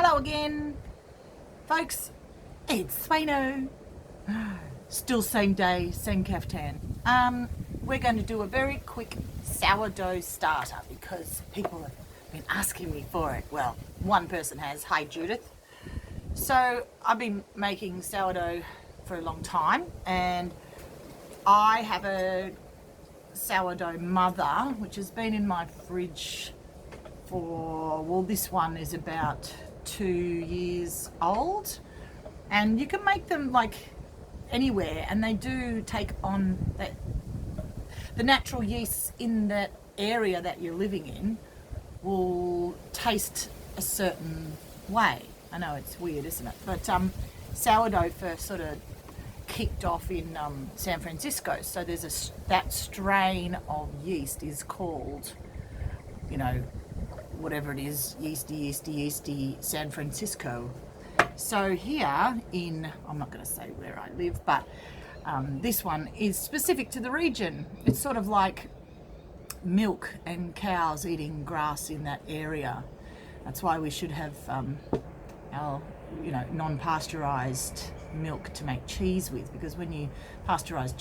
Hello again, folks. It's Swaino. Still same day, same caftan. We're going to do a very quick sourdough starter because people have been asking me for it. Well, one person has. Hi, Judith. So I've been making sourdough for a long time, and I have a sourdough mother which has been in my fridge for, well, this one is about 2 years old, and you can make them like anywhere, and they do take on that, the natural yeasts in that area that you're living in will taste a certain way. I know it's weird, isn't it? But sourdough first sort of kicked off in San Francisco, so there's that strain of yeast is called, you know, whatever it is, yeasty San Francisco. So here in, I'm not going to say where I live, but this one is specific to the region. It's sort of like milk and cows eating grass in that area. That's why we should have our, you know, non-pasteurized milk to make cheese with, because when you pasteurize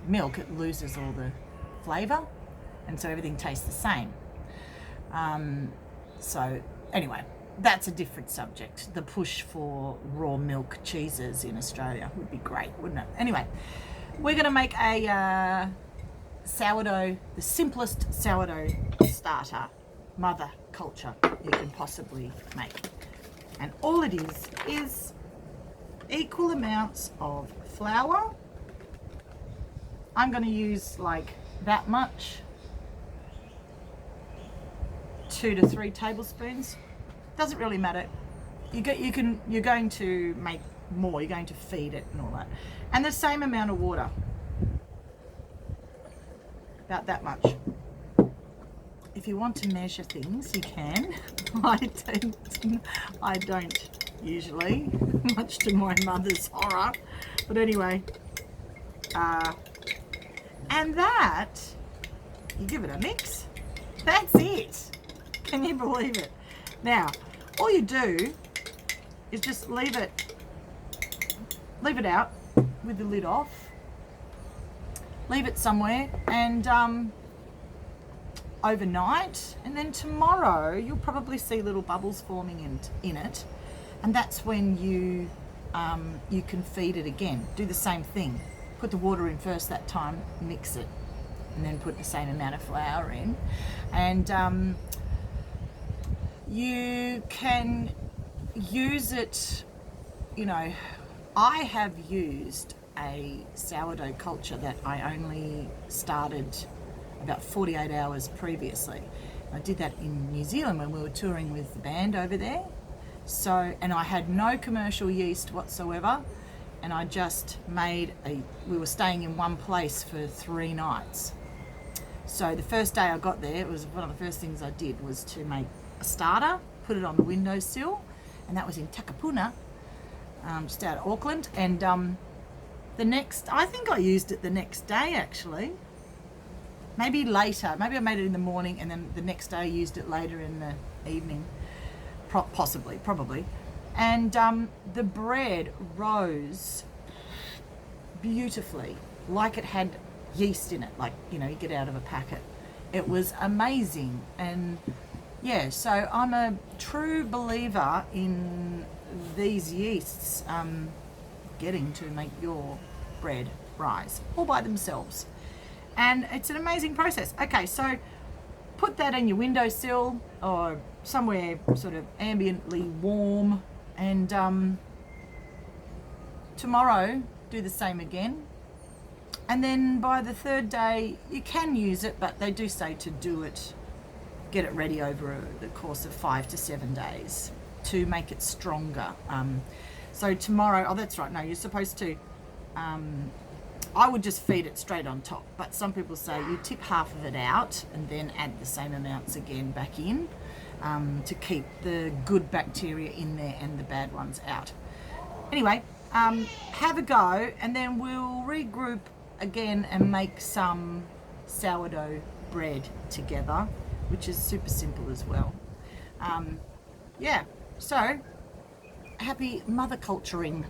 milk, it loses all the flavor, and so everything tastes the same. So anyway, that's a different subject. The push for raw milk cheeses in Australia would be great, wouldn't it? Anyway, we're going to make a sourdough, the simplest sourdough starter, mother culture you can possibly make. And all it is equal amounts of flour. I'm going to use like that much, 2 to 3 tablespoons. Doesn't really matter. You're going to make more. You're going to feed it and all that. And the same amount of water, about that much. If you want to measure things, you can. I don't usually, much to my mother's horror. But anyway, and that, you give it a mix. That's it. Can you believe it? Now, all you do is just leave it out with the lid off. Leave it somewhere and overnight, and then tomorrow you'll probably see little bubbles forming in it, and that's when you can feed it again. Do the same thing. Put the water in first that time, mix it, and then put the same amount of flour in, and you can use it, you know, I have used a sourdough culture that I only started about 48 hours previously. I did that in New Zealand when we were touring with the band over there. So, and I had no commercial yeast whatsoever, and I just made we were staying in one place for 3 nights. So the first day I got there, it was one of the first things I did was to make a starter, put it on the windowsill, and that was in Takapuna, just out of Auckland. And I think I used it the next day actually. Maybe later, maybe I made it in the morning and then the next day I used it later in the evening, probably. And the bread rose beautifully, like it had yeast in it, like, you know, you get out of a packet. It was amazing. And yeah, so I'm a true believer in these yeasts getting to make your bread rise all by themselves. And it's an amazing process. Okay, so put that in your windowsill or somewhere sort of ambiently warm, and tomorrow do the same again. And then by the 3rd day you can use it, but they do say to get it ready over the course of 5 to 7 days to make it stronger. So tomorrow, oh that's right, no, you're supposed to, I would just feed it straight on top, but some people say you tip half of it out and then add the same amounts again back in, to keep the good bacteria in there and the bad ones out. Anyway, have a go, and then we'll regroup again and make some sourdough bread together, which is super simple as well. Yeah, So, happy mother culturing